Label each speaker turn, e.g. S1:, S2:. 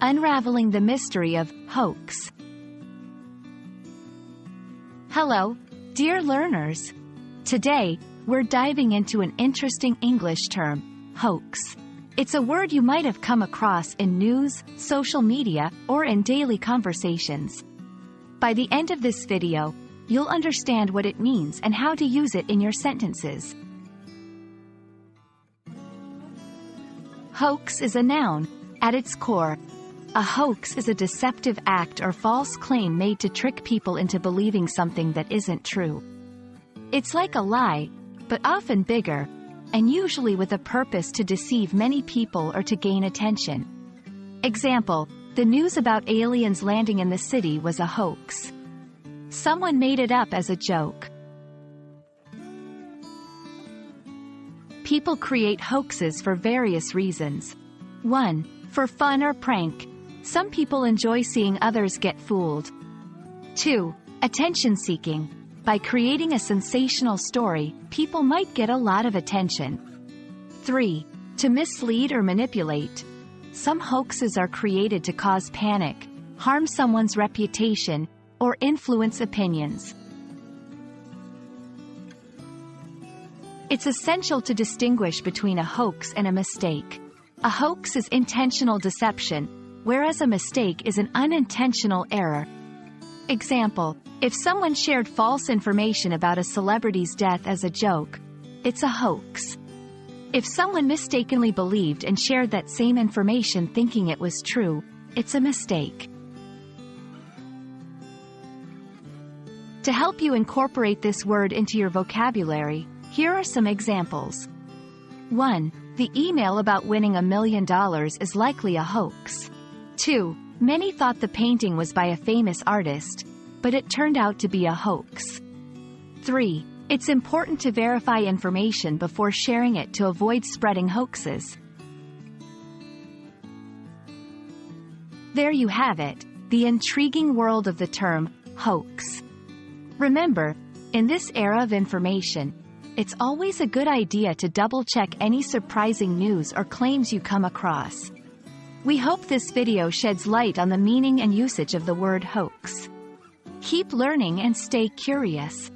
S1: Unraveling the Mystery of Hoax. Hello, dear learners. Today, we're diving into an interesting English term, hoax. It's a word you might have come across in news, social media, or in daily conversations. By the end of this video, you'll understand what it means and how to use it in your sentences. Hoax is a noun. At its core, a hoax is a deceptive act or false claim made to trick people into believing something that isn't true. It's like a lie, but often bigger, and usually with a purpose to deceive many people or to gain attention. Example, the news about aliens landing in the city was a hoax. Someone made it up as a joke. People create hoaxes for various reasons. 1. For fun or prank. Some people enjoy seeing others get fooled. 2. Attention-seeking. By creating a sensational story, people might get a lot of attention. 3. To mislead or manipulate. Some hoaxes are created to cause panic, harm someone's reputation, or influence opinions. It's essential to distinguish between a hoax and a mistake. A hoax is intentional deception, whereas a mistake is an unintentional error. Example, if someone shared false information about a celebrity's death as a joke, it's a hoax. If someone mistakenly believed and shared that same information thinking it was true, it's a mistake. To help you incorporate this word into your vocabulary, here are some examples. 1. The email about winning $1 million is likely a hoax. 2. Many thought the painting was by a famous artist, but it turned out to be a hoax. 3. It's important to verify information before sharing it to avoid spreading hoaxes. There you have it, the intriguing world of the term hoax. Remember, in this era of information, it's always a good idea to double-check any surprising news or claims you come across. We hope this video sheds light on the meaning and usage of the word hoax. Keep learning and stay curious.